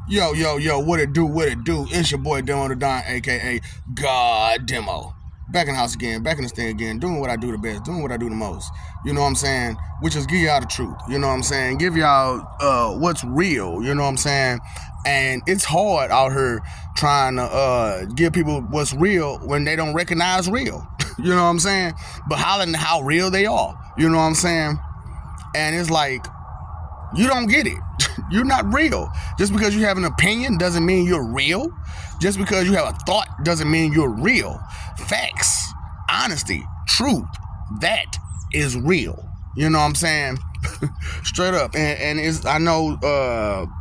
Yo, what it do, what it do? It's your boy Demo the Don, aka God Demo. Back in the house again, back in the stand again, doing what I do the best, doing what I do the most. You know what I'm saying? Which is give y'all the truth. You know what I'm saying? Give y'all what's real, you know what I'm saying? And it's hard out here trying to give people what's real when they don't recognize real. You know what I'm saying? But hollering how real they are. You know what I'm saying? And it's like you don't get it. You're not real. Just because you have an opinion doesn't mean you're real. Just because you have a thought doesn't mean you're real. Facts, honesty, truth, that is real. You know what I'm saying? Straight up. And it's, I know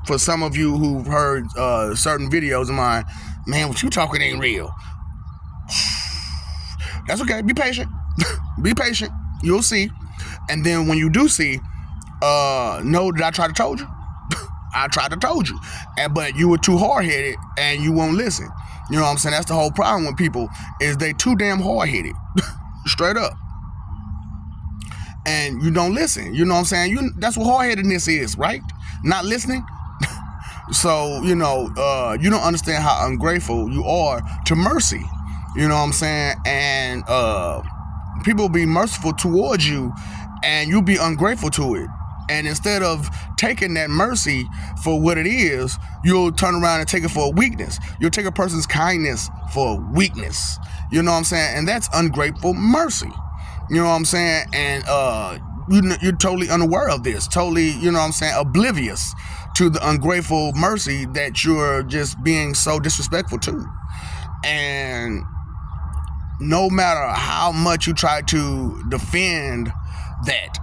for some of you who've heard certain videos of mine, man, what you talking ain't real. That's okay. Be patient. Be patient. You'll see. And then when you do see, know that I tried to told you. I tried to told you. But you were too hard-headed and you won't listen. You know what I'm saying? That's the whole problem with people is they too damn hard-headed. Straight up. And you don't listen. You know what I'm saying? That's what hard-headedness is, right? Not listening. So, you don't understand how ungrateful you are to mercy. You know what I'm saying? And people will be merciful towards you and you'll be ungrateful to it. And instead of taking that mercy for what it is, you'll turn around and take it for a weakness. You'll take a person's kindness for a weakness. You know what I'm saying? And that's ungrateful mercy. You know what I'm saying? And you're totally unaware of this. Totally, you know what I'm saying, oblivious to the ungrateful mercy that you're just being so disrespectful to. And no matter how much you try to defend that,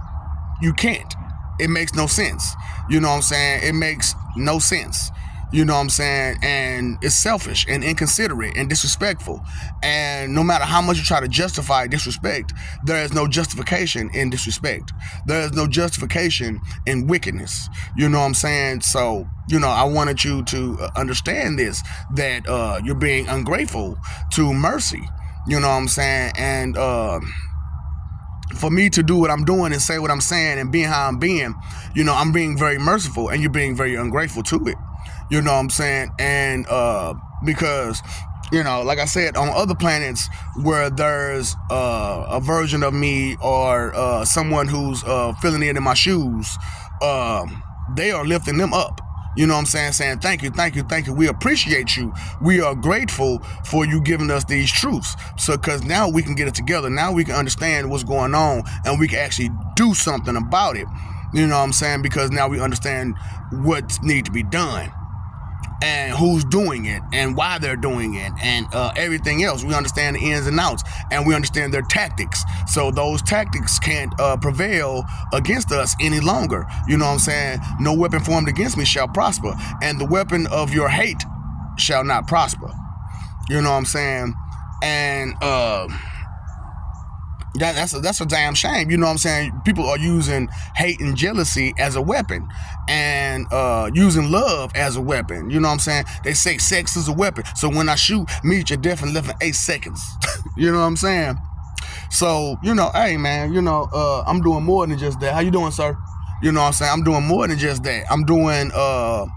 you can't. It makes no sense. You know what I'm saying? It makes no sense. You know what I'm saying? And it's selfish and inconsiderate and disrespectful. And no matter how much you try to justify disrespect, there is no justification in disrespect. There is no justification in wickedness. You know what I'm saying? So, I wanted you to understand this, that you're being ungrateful to mercy. You know what I'm saying? And for me to do what I'm doing and say what I'm saying and being how I'm being, I'm being very merciful and you're being very ungrateful to it. You know what I'm saying? And because, like I said, on other planets where there's a version of me or someone who's filling in my shoes, they are lifting them up. You know what I'm saying? Saying, thank you, thank you, thank you. We appreciate you. We are grateful for you giving us these truths. So, because now we can get it together. Now we can understand what's going on and we can actually do something about it. You know what I'm saying? Because now we understand what needs to be done and who's doing it and why they're doing it and everything else. We understand the ins and outs and we understand their tactics. So those tactics can't prevail against us any longer. You know what I'm saying? No weapon formed against me shall prosper, and the weapon of your hate shall not prosper. You know what I'm saying? And that's a damn shame. You know what I'm saying? People are using hate and jealousy as a weapon and using love as a weapon. You know what I'm saying? They say sex is a weapon. So when I shoot, meet your death in less than 8 seconds. You know what I'm saying? So, hey man, I'm doing more than just that. How you doing, sir? You know what I'm saying? I'm doing more than just that. I'm doing I'm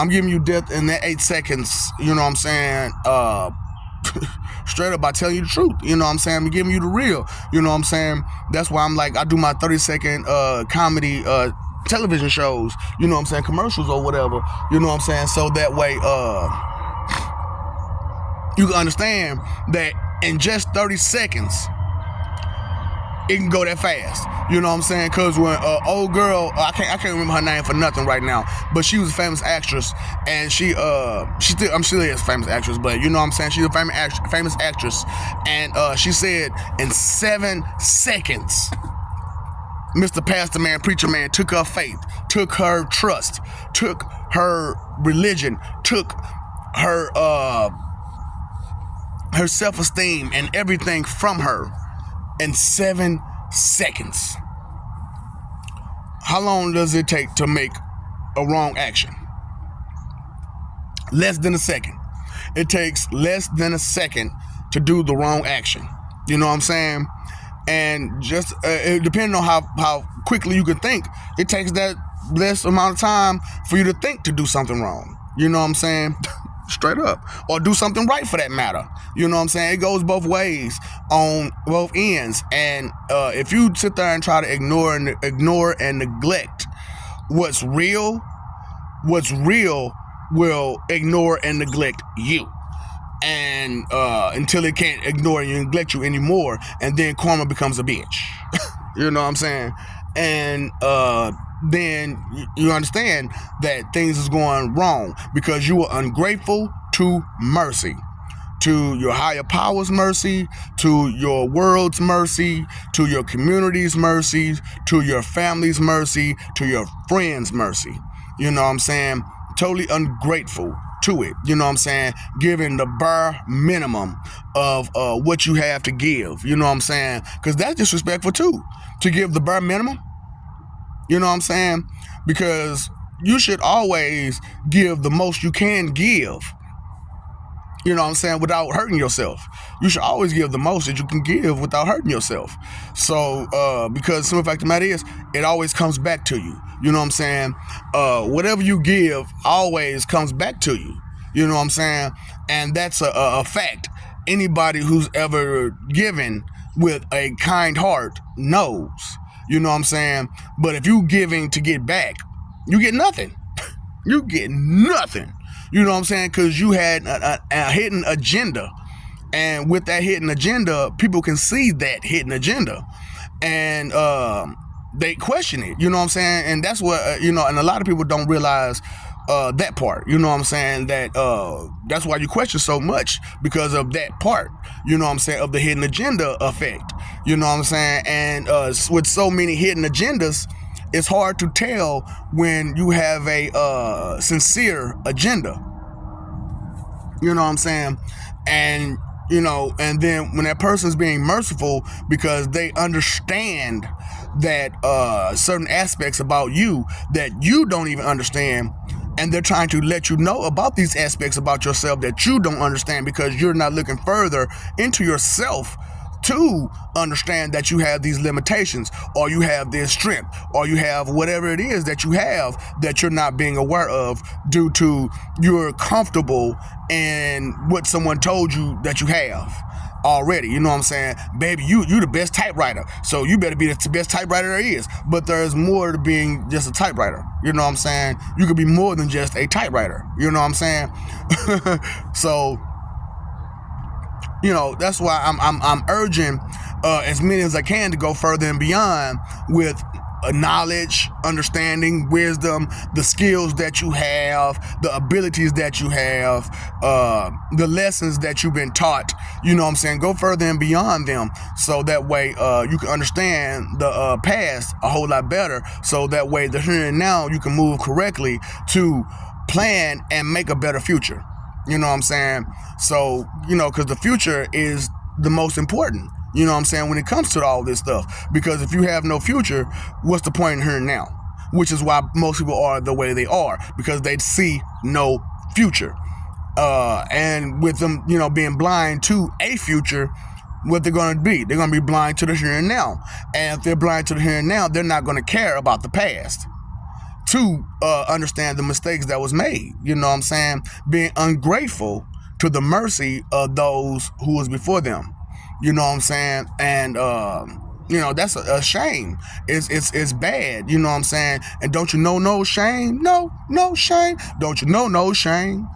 giving you death in that 8 seconds, you know what I'm saying? Straight up by telling you the truth. You know what I'm saying? I'm giving you the real. You know what I'm saying? That's why I'm like, I do my 30-second comedy television shows, you know what I'm saying, commercials or whatever, you know what I'm saying? So that way you can understand that in just 30 seconds it can go that fast. You know what I'm saying? Cause when old girl, I can't remember her name for nothing right now, but she was a famous actress, and she still is a famous actress, but you know what I'm saying? She's a famous actress, and she said in 7 seconds, Mr. Pastor Man, preacher man took her faith, took her trust, took her religion, took her self-esteem and everything from her in 7 seconds. How long does it take to make a wrong action? Less than a second. It takes less than a second to do the wrong action. You know what I'm saying? And just depending on how quickly you can think, it takes that less amount of time for you to think to do something wrong. You know what I'm saying? Straight up. Or do something right for that matter. You know what I'm saying? It goes both ways on both ends. And if you sit there and try to ignore and neglect what's real will ignore and neglect you. And until it can't ignore and neglect you anymore, and then karma becomes a bitch. You know what I'm saying? And then you understand that things is going wrong because you were ungrateful to mercy, to your higher power's mercy, to your world's mercy, to your community's mercy, to your family's mercy, to your friends' mercy. You know what I'm saying? Totally ungrateful to it. You know what I'm saying? Giving the bare minimum of what you have to give. You know what I'm saying? Because that's disrespectful too, to give the bare minimum. You know what I'm saying? Because you should always give the most you can give. You know what I'm saying? Without hurting yourself. You should always give the most that you can give without hurting yourself. So, because the simple fact of the matter is, it always comes back to you. You know what I'm saying? Whatever you give always comes back to you. You know what I'm saying? And that's a fact. Anybody who's ever given with a kind heart knows. You know what I'm saying? But if you giving to get back, you get nothing. You get nothing. You know what I'm saying? Because you had a hidden agenda. And with that hidden agenda, people can see that hidden agenda. And they question it. You know what I'm saying? And that's what, and a lot of people don't realize that part. You know what I'm saying? That's why you question so much, because of that part. You know what I'm saying? Of the hidden agenda effect. You know what I'm saying? And with so many hidden agendas, it's hard to tell when you have a sincere agenda. You know what I'm saying? And, and then when that person's being merciful because they understand that certain aspects about you that you don't even understand, and they're trying to let you know about these aspects about yourself that you don't understand because you're not looking further into yourself to understand that you have these limitations, or you have this strength, or you have whatever it is that you have that you're not being aware of due to you're comfortable in what someone told you that you have already. You know what I'm saying? Baby, you the best typewriter, so you better be the best typewriter there is. But there's more to being just a typewriter. You know what I'm saying? You could be more than just a typewriter. You know what I'm saying? So, that's why I'm urging as many as I can to go further and beyond with knowledge, understanding, wisdom, the skills that you have, the abilities that you have, the lessons that you've been taught. You know what I'm saying? Go further and beyond them, so that way you can understand the past a whole lot better, so that way the here and now you can move correctly to plan and make a better future. You know what I'm saying? So, because the future is the most important, you know what I'm saying, when it comes to all this stuff. Because if you have no future, what's the point in here and now? Which is why most people are the way they are, because they see no future. And with them, being blind to a future, what they're going to be? They're going to be blind to the here and now. And if they're blind to the here and now, they're not going to care about the past to understand the mistakes that was made. You know what I'm saying? Being ungrateful to the mercy of those who was before them. You know what I'm saying? And that's a shame. It's bad. You know what I'm saying? And don't you know no shame? No shame. Don't you know no shame?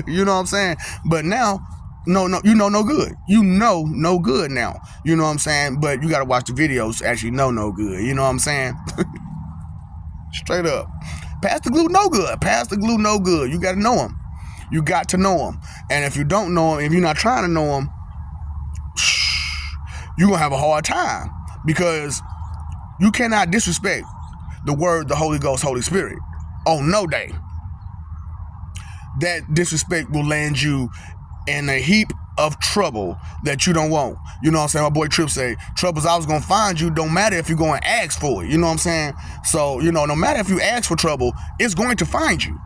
You know what I'm saying? But now, no good. You know no good now. You know what I'm saying? But you got to watch the videos to actually know no good. You know what I'm saying? Straight up. Pass the glue, no good. Pass the glue, no good. You got to know him. You got to know him. And if you don't know him, if you're not trying to know him, you're going to have a hard time, because you cannot disrespect the word, the Holy Ghost, Holy Spirit on no day. That disrespect will land you in a heap of trouble that you don't want. You know what I'm saying? My boy Trip say, trouble's always gonna find you, don't matter if you go and ask for it. You know what I'm saying? So, no matter if you ask for trouble, it's going to find you.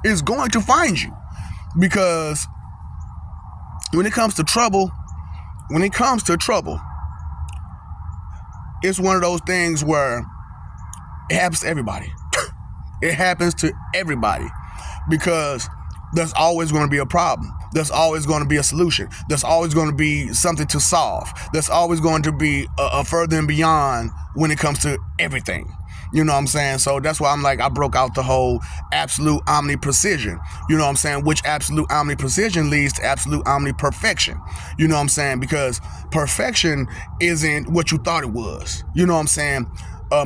It's going to find you. Because when it comes to trouble, it's one of those things where it happens to everybody. It happens to everybody because there's always going to be a problem. There's always going to be a solution. There's always going to be something to solve. There's always going to be a further and beyond when it comes to everything. You know what I'm saying? So that's why I'm like, I broke out the whole absolute omni-precision. You know what I'm saying? Which absolute omni-precision leads to absolute omni-perfection. You know what I'm saying? Because perfection isn't what you thought it was. You know what I'm saying?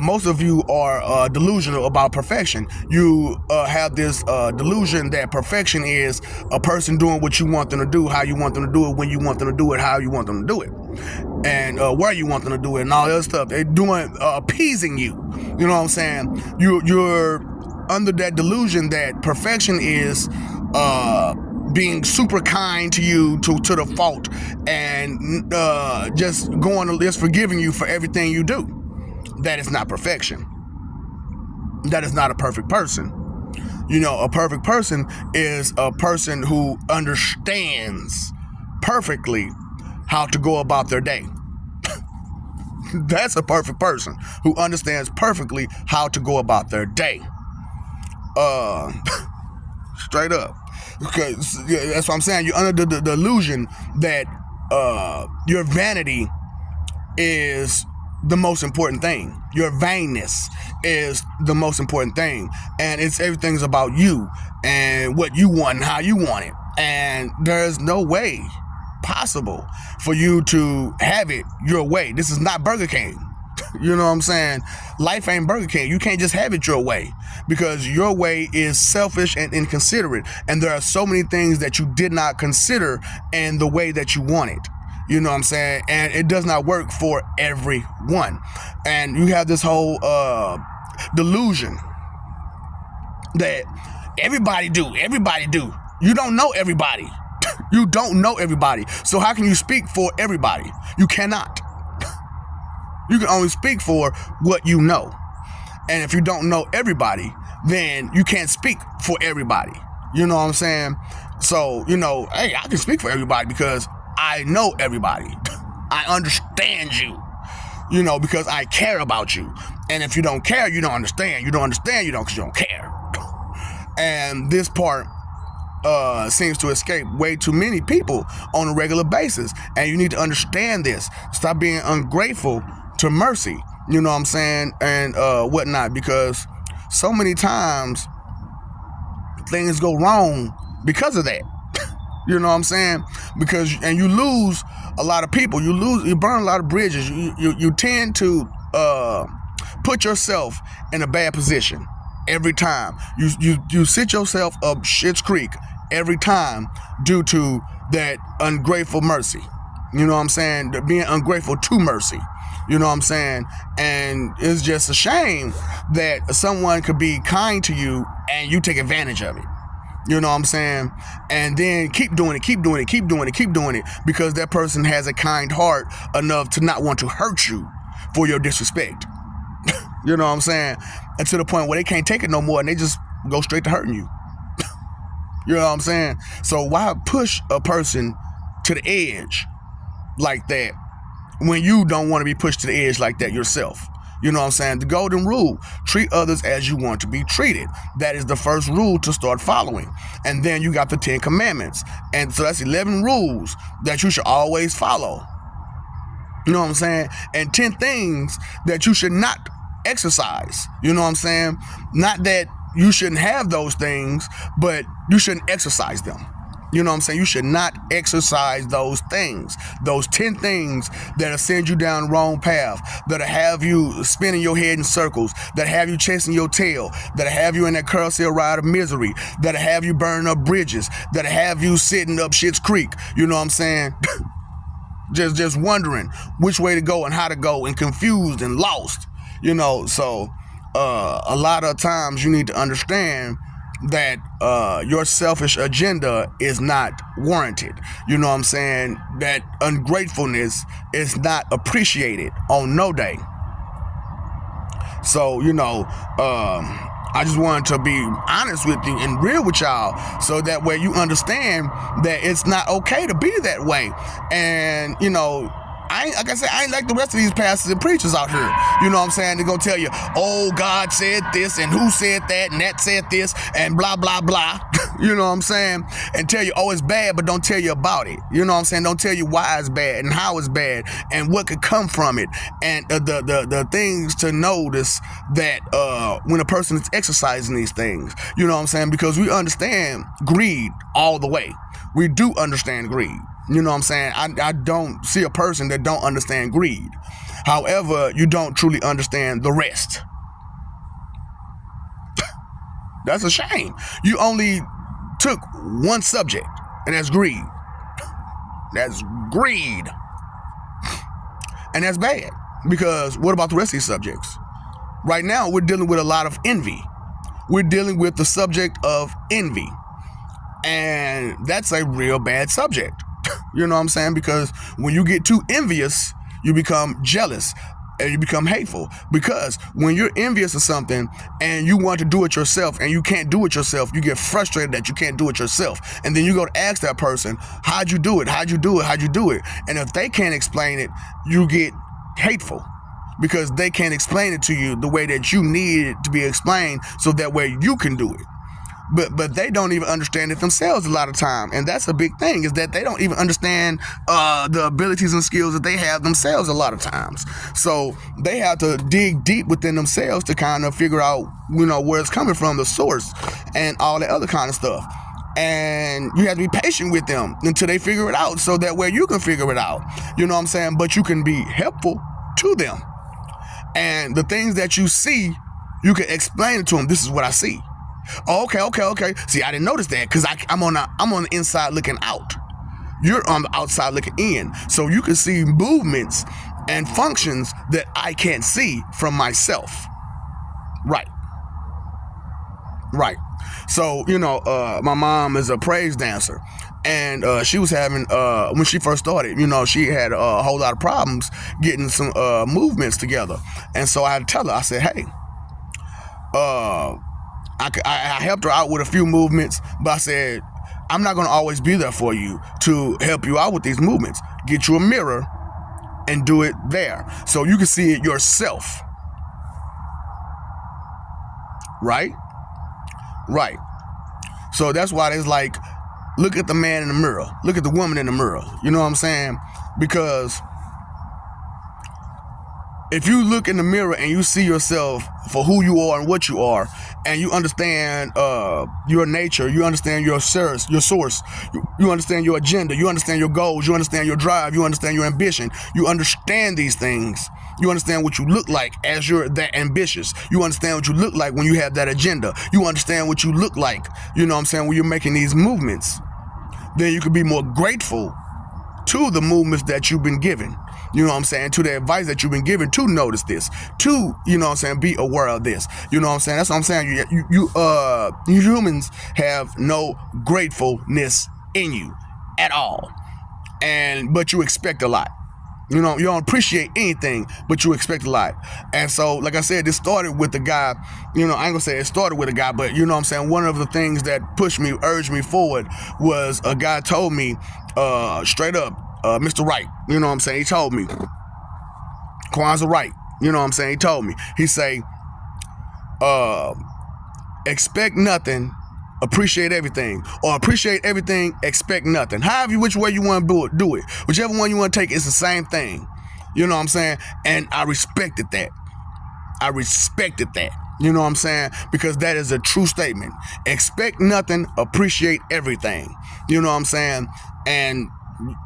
Most of you are delusional about perfection. You have this delusion that perfection is a person doing what you want them to do, how you want them to do it, when you want them to do it, how you want them to do it, and where you want them to do it, and all the other stuff. They're doing appeasing you. You know what I'm saying? You're under that delusion that perfection is being super kind to you to the fault, and just forgiving you for everything you do. That is not perfection. That is not a perfect person. You know, a perfect person is a person who understands perfectly how to go about their day. That's a perfect person who understands perfectly how to go about their day. Straight up. Okay, that's what I'm saying. You're under the delusion that your vanity is the most important thing. Your vainness is the most important thing, and everything's about you and what you want and how you want it, and there's no way possible for you to have it your way. This is not Burger King. You know what I'm saying? Life ain't Burger King. You can't just have it your way, because your way is selfish and inconsiderate, and there are so many things that you did not consider in the way that you want it. You know what I'm saying? And it does not work for everyone. And you have this whole delusion that everybody do. You don't know everybody. You don't know everybody. So how can you speak for everybody? You cannot. You can only speak for what you know. And if you don't know everybody, then you can't speak for everybody. You know what I'm saying? So, hey, I can speak for everybody because I know everybody. I understand you, because I care about you. And if you don't care, you don't understand. You don't understand, you don't, because you don't care. And this part seems to escape way too many people on a regular basis. And you need to understand this. Stop being ungrateful to mercy, you know what I'm saying, and whatnot, because so many times things go wrong because of that. You know what I'm saying? And you lose a lot of people. You burn a lot of bridges. You tend to put yourself in a bad position every time. You sit yourself up shit's creek every time due to that ungrateful mercy. You know what I'm saying? Being ungrateful to mercy. You know what I'm saying? And it's just a shame that someone could be kind to you and you take advantage of it. You know what I'm saying? And then keep doing it because that person has a kind heart enough to not want to hurt you for your disrespect. You know what I'm saying? And to the point where they can't take it no more and they just go straight to hurting you. You know what I'm saying? So why push a person to the edge like that when you don't want to be pushed to the edge like that yourself? You know what I'm saying? The golden rule: treat others as you want to be treated. That is the first rule to start following. And then you got the 10 commandments. And so that's 11 rules that you should always follow. You know what I'm saying? And 10 things that you should not exercise. You know what I'm saying? Not that you shouldn't have those things, but you shouldn't exercise them. You know what I'm saying? You should not exercise those things. Those 10 things that'll send you down the wrong path, that'll have you spinning your head in circles, that'll have you chasing your tail, that'll have you in that carousel ride of misery, that'll have you burning up bridges, that'll have you sitting up shit's creek. You know what I'm saying? just wondering which way to go and how to go and confused and lost. So a lot of times you need to understand that your selfish agenda is not warranted. You know what I'm saying? That ungratefulness is not appreciated on no day. So, I just wanted to be honest with you and real with y'all so that way you understand that it's not okay to be that way. And, Like I said, I ain't like the rest of these pastors and preachers out here. You know what I'm saying? They're gonna tell you, oh, God said this, and who said that, and that said this, and blah, blah, blah. You know what I'm saying? And tell you, oh, it's bad, but don't tell you about it. You know what I'm saying? Don't tell you why it's bad and how it's bad and what could come from it. And the things to notice that when a person is exercising these things, you know what I'm saying? Because we understand greed all the way. We do understand greed. You know what I'm saying? I don't see a person that don't understand greed. However, you don't truly understand the rest. That's a shame. You only took one subject, and that's greed. That's greed. And that's bad. Because what about the rest of these subjects? Right now, we're dealing with a lot of envy. We're dealing with the subject of envy. And that's a real bad subject. You know what I'm saying? Because when you get too envious, you become jealous and you become hateful. Because when you're envious of something and you want to do it yourself and you can't do it yourself, you get frustrated that you can't do it yourself. And then you go to ask that person, how'd you do it? How'd you do it? How'd you do it? And if they can't explain it, you get hateful because they can't explain it to you the way that you need it to be explained so that way you can do it. But they don't even understand it themselves a lot of time. And that's a big thing, is that they don't even understand the abilities and skills that they have themselves a lot of times. So they have to dig deep within themselves to kind of figure out, you know, where it's coming from, the source, and all that other kind of stuff. And you have to be patient with them until they figure it out so that way you can figure it out. You know what I'm saying? But you can be helpful to them. And the things that you see, you can explain it to them. This is what I see. Oh, okay. See, I didn't notice that because I'm on the inside looking out. You're on the outside looking in. So you can see movements and functions that I can't see from myself. Right. So, you know, my mom is a praise dancer. And she was having, when she first started, you know, she had a whole lot of problems getting some movements together. And so I had to tell her, I said, hey, I helped her out with a few movements, but I said, I'm not going to always be there for you to help you out with these movements. Get you a mirror and do it there so you can see it yourself. Right. So that's why it's like, look at the man in the mirror. Look at the woman in the mirror. You know what I'm saying? Because if you look in the mirror and you see yourself for who you are and what you are, and you understand your nature, you understand your source, you understand your agenda, you understand your goals, you understand your drive, you understand your ambition, you understand these things, you understand what you look like as you're that ambitious, you understand what you look like when you have that agenda, you understand what you look like, you know what I'm saying, when you're making these movements, then you can be more grateful to the movements that you've been given. You know what I'm saying? To the advice that you've been given to notice this, to, you know what I'm saying, be aware of this. You know what I'm saying? That's what I'm saying. You humans have no gratefulness in you at all. But you expect a lot. You know, you don't appreciate anything, but you expect a lot. And so, like I said, this started with the guy, you know, I ain't gonna say it started with a guy, but you know what I'm saying? One of the things that urged me forward was a guy told me, straight up, Mr. Wright, you know what I'm saying? He told me, Kwanzaa Wright, you know what I'm saying? He told me, he say, expect nothing, appreciate everything, or appreciate everything, expect nothing. However, which way you want to do it. Whichever one you want to take, it's the same thing. You know what I'm saying? And I respected that. You know what I'm saying? Because that is a true statement. Expect nothing, appreciate everything. You know what I'm saying? And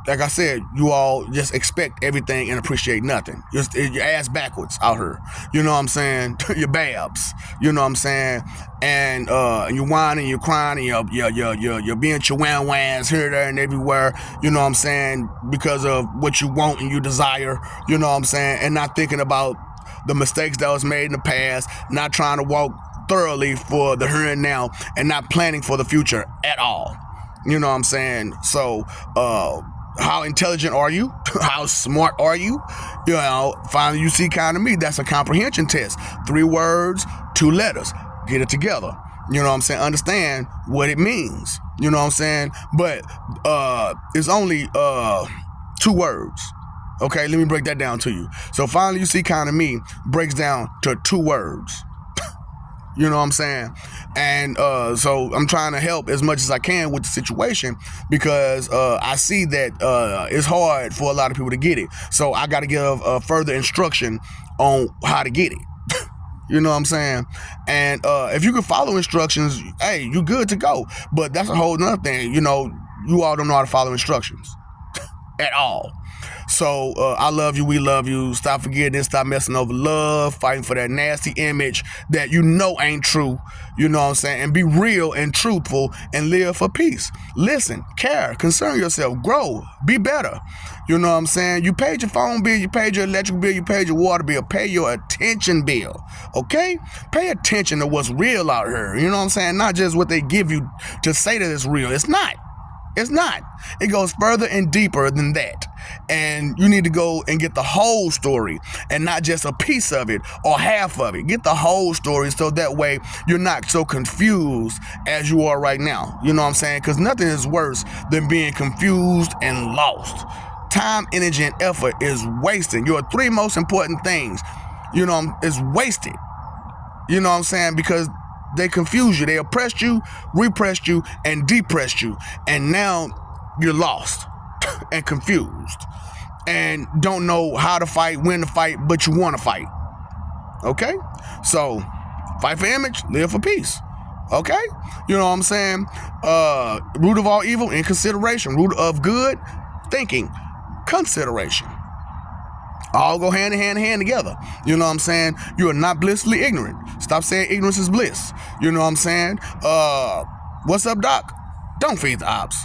like I said, you all just expect everything and appreciate nothing. Your ass backwards out here. You know what I'm saying? Your babs. You know what I'm saying? And you're whining, you're crying, and you're being chihuahuas here, there, and everywhere. You know what I'm saying? Because of what you want and you desire. You know what I'm saying? And not thinking about the mistakes that was made in the past. Not trying to walk thoroughly for the here and now, and not planning for the future at all. You know what I'm saying? So, how intelligent are you? How smart are you? You know, finally you see kind of me. That's a comprehension test. 3 words, 2 letters. Get it together. You know what I'm saying? Understand what it means. You know what I'm saying? But it's only 2 words. Okay, let me break that down to you. So finally, you see, kind of me breaks down to 2 words. You know what I'm saying? And so I'm trying to help as much as I can with the situation, because I see that it's hard for a lot of people to get it. So I got to give further instruction on how to get it. You know what I'm saying? And if you can follow instructions, hey, you good to go. But that's a whole nother thing. You know, you all don't know how to follow instructions at all. So I love you, we love you. Stop forgetting, stop messing over love, fighting for that nasty image that you know ain't true. You know what I'm saying? And be real and truthful and live for peace. Listen, care, concern yourself, grow, be better. You know what I'm saying? You paid your phone bill, you paid your electric bill, you paid your water bill, pay your attention bill. Okay? Pay attention to what's real out here. You know what I'm saying? Not just what they give you to say that it's real. It's not. It's not. It goes further and deeper than that. And you need to go and get the whole story and not just a piece of it or half of it. Get the whole story so that way you're not so confused as you are right now. You know what I'm saying? Because nothing is worse than being confused and lost. Time, energy, and effort is wasted. Your 3 most important things, you know, is wasted. You know what I'm saying? Because they confused you. They oppressed you, repressed you, and depressed you. And now you're lost and confused and don't know how to fight, when to fight, but you want to fight. Okay? So, fight for image, live for peace. Okay? You know what I'm saying? Root of all evil, inconsideration. Root of good, thinking, consideration. All go hand in hand together. You know what I'm saying? You are not blissfully ignorant. Stop saying ignorance is bliss. You know what I'm saying? What's up, Doc? Don't feed the ops.